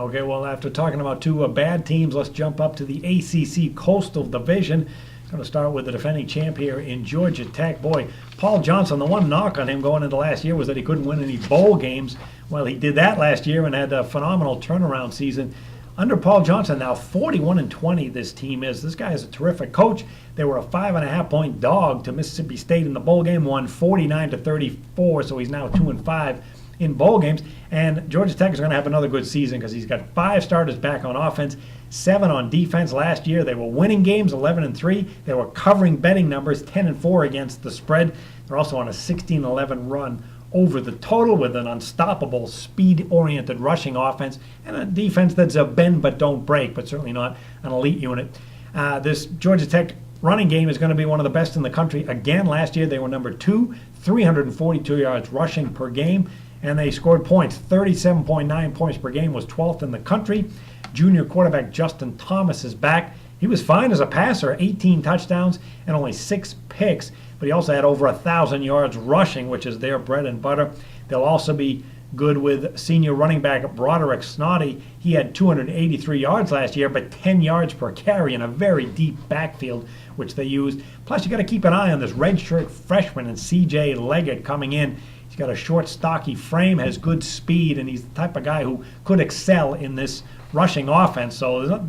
Okay, well, after talking about two bad teams, let's jump up to the ACC Coastal Division. Going to start with the defending champ here in Georgia Tech. Boy, Paul Johnson, the one knock on him going into last year was that he couldn't win any bowl games. Well, he did that last year and had a phenomenal turnaround season. Under Paul Johnson, now 41-20 this team is. This guy is a terrific coach. They were a 5.5-point dog to Mississippi State in the bowl game, won 49-34, so he's now 2-5 in bowl games. And Georgia Tech is going to have another good season because he's got 5 starters back on offense, 7 on defense. Last year they were winning games 11-3. They were covering betting numbers 10-4 against the spread. They're also on a 16-11 run over the total with an unstoppable speed-oriented rushing offense and a defense that's a bend but don't break, but certainly not an elite unit. This Georgia Tech running game is going to be one of the best in the country. Again, last year they were number 2, 342 yards rushing per game, and they scored points. 37.9 points per game, was 12th in the country. Junior quarterback Justin Thomas is back. He was fine as a passer, 18 touchdowns and only 6 picks, but he also had over 1,000 yards rushing, which is their bread and butter. They'll also be good with senior running back Broderick Snoddy. He had 283 yards last year, but 10 yards per carry in a very deep backfield, which they used. Plus, you got to keep an eye on this redshirt freshman and C.J. Leggett coming in. He's got a short, stocky frame, has good speed, and he's the type of guy who could excel in this rushing offense. So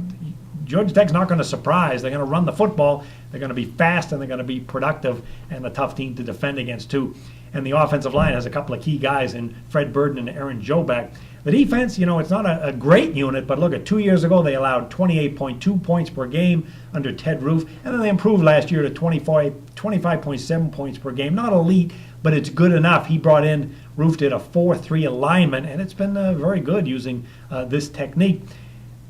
Georgia Tech's not going to surprise. They're going to run the football. They're going to be fast, and they're going to be productive, and a tough team to defend against, too. And the offensive line has a couple of key guys in Fred Burden and Aaron Joback. The defense, it's not a great unit, but look, 2 years ago they allowed 28.2 points per game under Ted Roof, and then they improved last year to 25.7 points per game. Not elite, but it's good enough. He brought in, Roof did a 4-3 alignment, and it's been very good using this technique.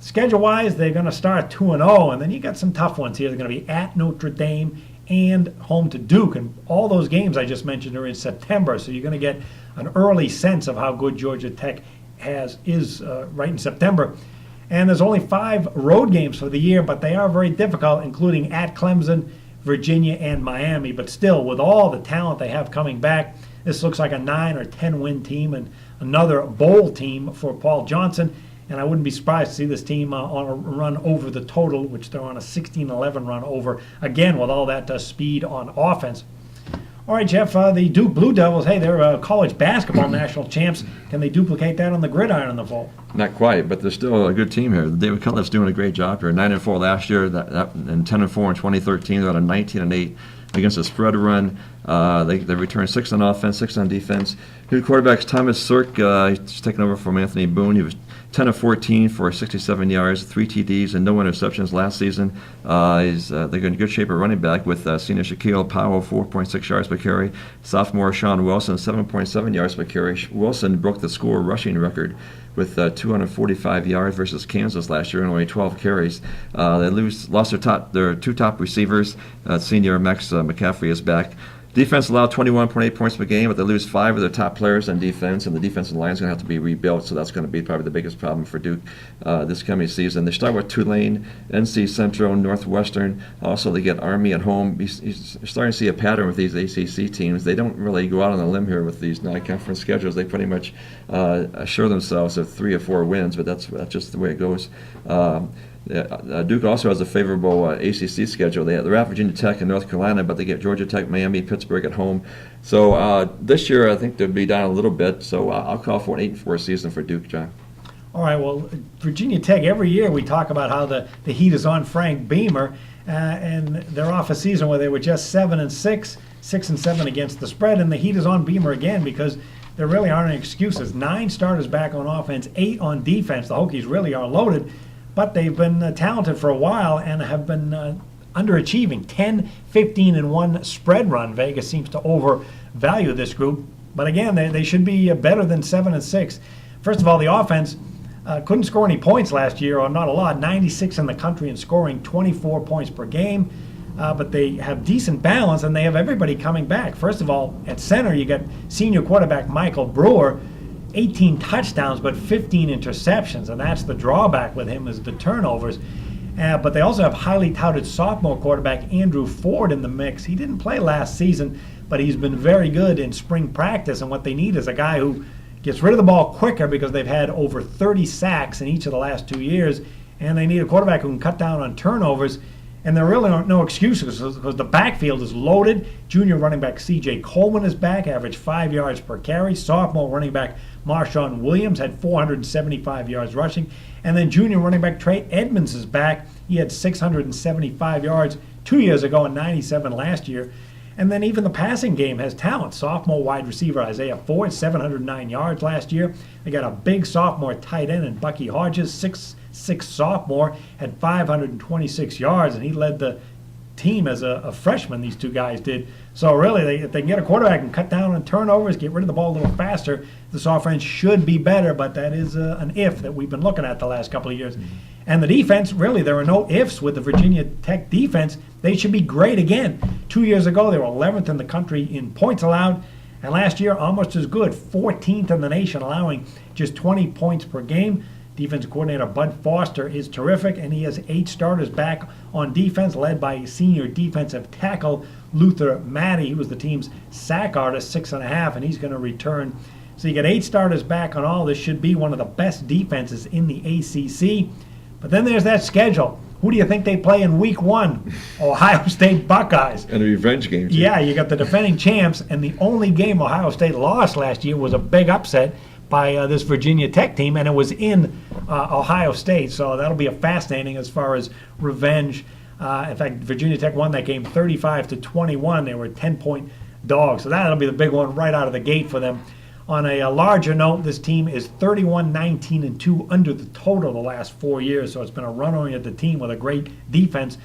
Schedule-wise, they're going to start 2-0, and then you got some tough ones here. They're going to be at Notre Dame and home to Duke, and all those games I just mentioned are in September, so you're going to get an early sense of how good Georgia Tech is right in September. And there's only 5 road games for the year, but they are very difficult, including at Clemson, Virginia, and Miami. But still, with all the talent they have coming back, this looks like a 9 or 10 win team and another bowl team for Paul Johnson. And I wouldn't be surprised to see this team on a run over the total, which they're on a 16-11 run over, again, with all that speed on offense. All right, Jeff, the Duke Blue Devils, hey, they're college basketball national champs. Can they duplicate that on the gridiron in the fall? Not quite, but they're still a good team here. David Cutlett's doing a great job here. 9-4 last year, and 10-4 in 2013. They're on a 19-8 against a spread run. They returned 6 on offense, 6 on defense. New quarterbacks Thomas Sirk, he's taken over from Anthony Boone. He was 10-14 for 67 yards, 3 TDs, and no interceptions last season. They're in good shape at running back with senior Shaquille Powell, 4.6 yards per carry. Sophomore Sean Wilson, 7.7 yards per carry. Wilson broke the school rushing record with 245 yards versus Kansas last year and only 12 carries. They lost their 2 top receivers. Senior Max McCaffrey is back. Defense allowed 21.8 points per game, but they lose 5 of their top players on defense, and the defensive line is going to have to be rebuilt, so that's going to be probably the biggest problem for Duke this coming season. They start with Tulane, NC Central, Northwestern. Also, they get Army at home. You're starting to see a pattern with these ACC teams. They don't really go out on a limb here with these non-conference schedules. They pretty much assure themselves of 3 or 4 wins, but that's just the way it goes. Duke also has a favorable ACC schedule. They're at Virginia Tech and North Carolina, but they get Georgia Tech, Miami, Pittsburgh at home. So this year I think they'll be down a little bit, so I'll call for an 8-4 season for Duke, John. All right, well, Virginia Tech, every year we talk about how the heat is on Frank Beamer, and they're off a season where they were just 7-6, 6-7 against the spread, and the heat is on Beamer again because there really aren't any excuses. 9 starters back on offense, 8 on defense. The Hokies really are loaded. But they've been talented for a while and have been underachieving. 10-15-1 spread run. Vegas seems to overvalue this group. But again, they should be better than 7-6. First of all, the offense couldn't score any points last year, or not a lot. 96 in the country and scoring 24 points per game. But they have decent balance, and they have everybody coming back. First of all, at center, you got senior quarterback Michael Brewer, 18 touchdowns, but 15 interceptions, and that's the drawback with him is the turnovers. But they also have highly touted sophomore quarterback Andrew Ford in the mix. He didn't play last season, but he's been very good in spring practice, and what they need is a guy who gets rid of the ball quicker because they've had over 30 sacks in each of the last 2 years, and they need a quarterback who can cut down on turnovers. And there really are no excuses because the backfield is loaded. Junior running back C.J. Coleman is back, averaged 5 yards per carry. Sophomore running back Marshawn Williams had 475 yards rushing. And then junior running back Trey Edmonds is back. He had 675 yards 2 years ago and 97 last year. And then even the passing game has talent. Sophomore wide receiver Isaiah Ford, 709 yards last year. They got a big sophomore tight end in Bucky Hodges, 6'6" sophomore, had 526 yards, and he led the team as a freshman, these two guys did. So really, if they can get a quarterback and cut down on turnovers, get rid of the ball a little faster, this offense should be better, but that is an if that we've been looking at the last couple of years. And the defense, really, there are no ifs with the Virginia Tech defense. They should be great again. 2 years ago, they were 11th in the country in points allowed, and last year, almost as good, 14th in the nation, allowing just 20 points per game. Defensive coordinator Bud Foster is terrific, and he has 8 starters back on defense, led by senior defensive tackle Luther Mattey. He was the team's sack artist, 6.5, and he's going to return. So you get 8 starters back on all. This should be one of the best defenses in the ACC. But then there's that schedule. Who do you think they play in week 1? Ohio State Buckeyes. And a revenge game, too. Yeah, you got the defending champs, and the only game Ohio State lost last year was a big upset by this Virginia Tech team, and it was in Ohio State. So that'll be a fascinating as far as revenge. In fact, Virginia Tech won that game 35-21. They were a 10-point dogs. So that'll be the big one right out of the gate for them. On a larger note, this team is 31-19-2 under the total the last 4 years. So it's been a run-oriented team with a great defense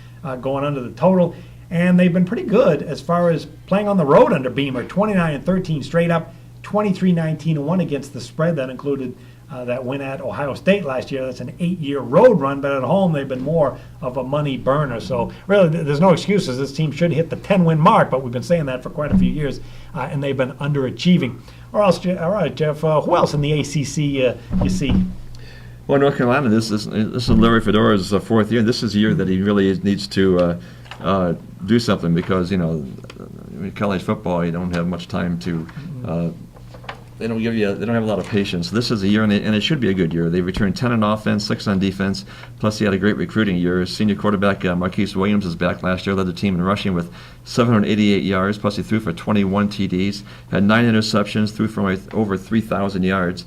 going under the total. And they've been pretty good as far as playing on the road under Beamer, 29-13 straight up, 23-19-1 against the spread. That included that win at Ohio State last year. That's an 8-year road run, but at home they've been more of a money burner. So really, there's no excuses. This team should hit the 10-win mark, but we've been saying that for quite a few years, and they've been underachieving. All right, Jeff, who else in the ACC you see? Well, North Carolina, this is Larry Fedora's 4th year. This is a year that he really needs to do something because, college football, you don't have much time to they don't have a lot of patience. This is a year, and it should be a good year. They returned 10 on offense, 6 on defense, plus he had a great recruiting year. Senior quarterback Marquise Williams is back last year, led the team in rushing with 788 yards, plus he threw for 21 TDs, had 9 interceptions, threw for over 3,000 yards.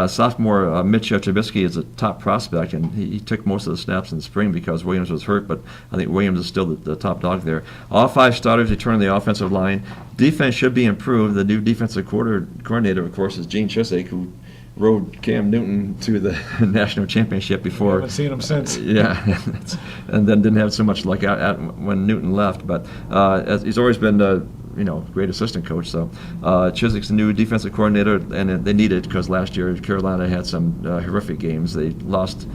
Sophomore Mitch Trubisky is a top prospect, and he took most of the snaps in the spring because Williams was hurt, but I think Williams is still the top dog there. All 5 starters return to the offensive line. Defense should be improved. The new defensive coordinator, of course, is Gene Chizik, who rode Cam Newton to the national championship before. I haven't seen him since. Yeah, and then didn't have so much luck when Newton left. But he's always been great assistant coach. So Chizik's the new defensive coordinator, and they need it because last year Carolina had some horrific games. They lost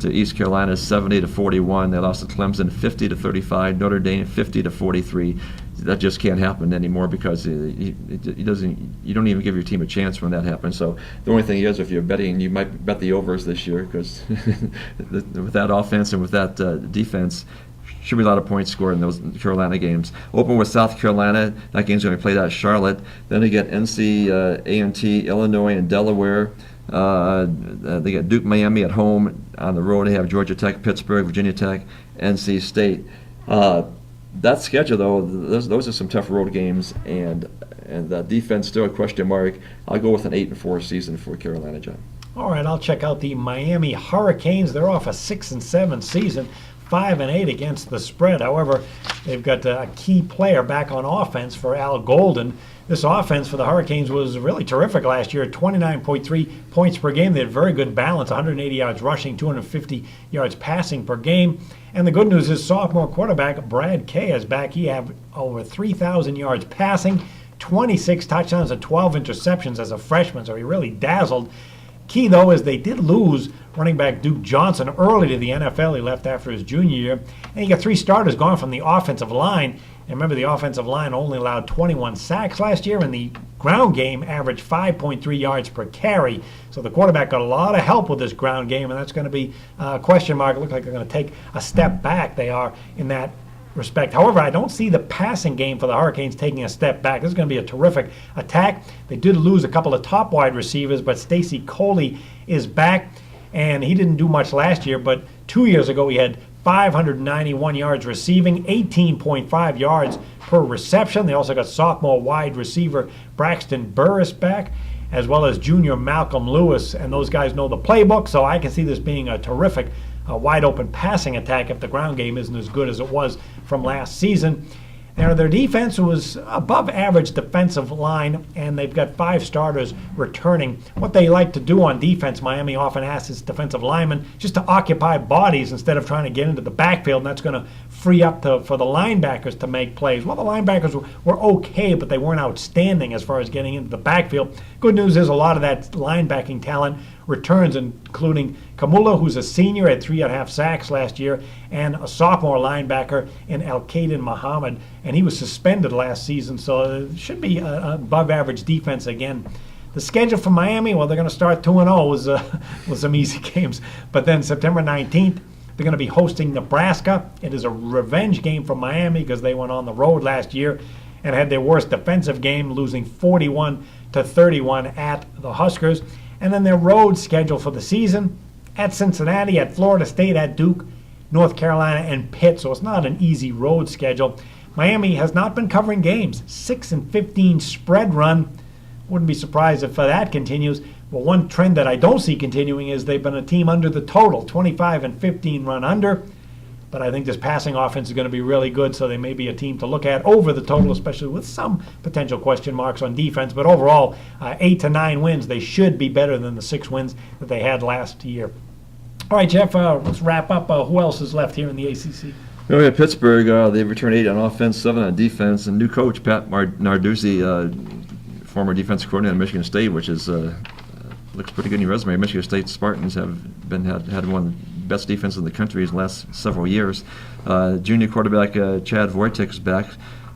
to East Carolina 70-41. They lost to Clemson 50-35. Notre Dame 50-43. That just can't happen anymore because he doesn't. You don't even give your team a chance when that happens. So the only thing is, if you're betting, you might bet the overs this year because with that offense and with that defense, should be a lot of points scored in those Carolina games. Open with South Carolina. That game's going to be played out at Charlotte. Then they get NC, A&T, Illinois, and Delaware. They get Duke, Miami at home. On the road, they have Georgia Tech, Pittsburgh, Virginia Tech, NC State. That schedule, though, those are some tough road games, and the defense still a question mark. I'll go with an 8-4 season for Carolina, John. All right, I'll check out the Miami Hurricanes. They're off a 6-7 season, 5-8 against the spread. However, they've got a key player back on offense for Al Golden. This offense for the Hurricanes was really terrific last year, 29.3 points per game. They had very good balance, 180 yards rushing, 250 yards passing per game. And the good news is sophomore quarterback Brad Kay is back. He had over 3,000 yards passing, 26 touchdowns and 12 interceptions as a freshman, so he really dazzled. Key, though, is they did lose running back Duke Johnson early to the NFL. He left after his junior year. And you got 3 starters gone from the offensive line. And remember, the offensive line only allowed 21 sacks last year, and the ground game averaged 5.3 yards per carry. So the quarterback got a lot of help with this ground game, and that's going to be a question mark. It looks like they're going to take a step back. They are in that respect. However, I don't see the passing game for the Hurricanes taking a step back. This is going to be a terrific attack. They did lose a couple of top wide receivers, but Stacey Coley is back, and he didn't do much last year, but 2 years ago he had 591 yards receiving, 18.5 yards per reception. They also got sophomore wide receiver Braxton Burris back, as well as junior Malcolm Lewis, and those guys know the playbook, so I can see this being a terrific wide-open passing attack if the ground game isn't as good as it was from last season. Now, their defense was above average defensive line, and they've got 5 starters returning. What they like to do on defense, Miami often asks its defensive linemen just to occupy bodies instead of trying to get into the backfield, and that's going to free up for the linebackers to make plays. Well, the linebackers were okay, but they weren't outstanding as far as getting into the backfield. Good news is a lot of that linebacking talent returns, including Kamula, who's a senior, had 3.5 sacks last year, and a sophomore linebacker in Al-Qaeda Muhammad, and he was suspended last season, so it should be an above-average defense again. The schedule for Miami, well, they're going to start 2-0 with some easy games, but then September 19th, they're going to be hosting Nebraska. It is a revenge game for Miami because they went on the road last year and had their worst defensive game, losing 41-31 at the Huskers. And then their road schedule for the season: at Cincinnati, at Florida State, at Duke, North Carolina, and Pitt. So it's not an easy road schedule. Miami has not been covering games. 6-15 spread run. Wouldn't be surprised if that continues. Well, one trend that I don't see continuing is they've been a team under the total, 25-15 run under. But I think this passing offense is going to be really good, so they may be a team to look at over the total, especially with some potential question marks on defense. But overall, 8 to 9 wins. They should be better than the 6 wins that they had last year. All right, Jeff, let's wrap up. Who else is left here in the ACC? We have Pittsburgh. They returned 8 on offense, 7 on defense, and new coach Pat Narduzzi, former defensive coordinator at Michigan State, which is looks pretty good in your resume. Michigan State Spartans have had one of the best defense in the country in the last several years. Junior quarterback Chad Wojtek is back.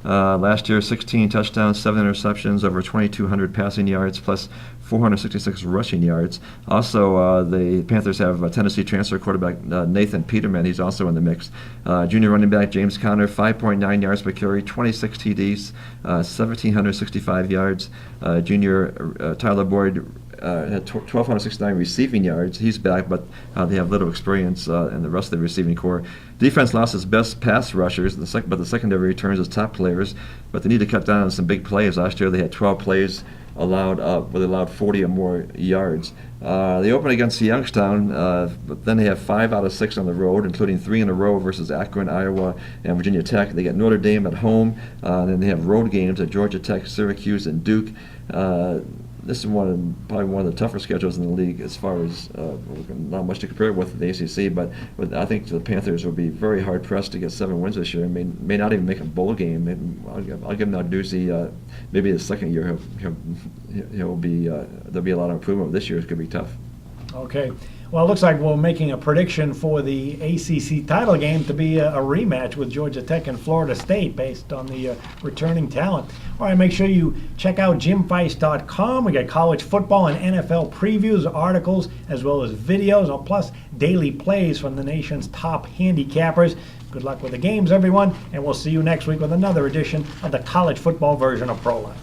Last year, 16 touchdowns, 7 interceptions, over 2,200 passing yards, plus 466 rushing yards. Also, the Panthers have a Tennessee transfer quarterback Nathan Peterman. He's also in the mix. Junior running back James Conner, 5.9 yards per carry, 26 TDs, 1,765 yards. Junior Tyler Boyd had 1,269 receiving yards. He's back, but they have little experience in the rest of the receiving core. Defense lost its best pass rushers, but the secondary returns as top players. But they need to cut down on some big plays. Last year they had 12 plays allowed, where they allowed 40 or more yards. They opened against Youngstown, but then they have 5 out of 6 on the road, including 3 in a row versus Akron, Iowa, and Virginia Tech. They got Notre Dame at home, and then they have road games at Georgia Tech, Syracuse, and Duke. This is probably one of the tougher schedules in the league as far as not much to compare with the ACC, but I think the Panthers will be very hard pressed to get 7 wins this year. I mean, may not even make a bowl game. I'll give Narduzzi maybe the second year there'll be a lot of improvement. This year it's going to be tough. Okay. Well, it looks like we're making a prediction for the ACC title game to be a rematch with Georgia Tech and Florida State based on the returning talent. All right, make sure you check out jimfeist.com. We got college football and NFL previews, articles, as well as videos, plus daily plays from the nation's top handicappers. Good luck with the games, everyone, and we'll see you next week with another edition of the college football version of ProLine.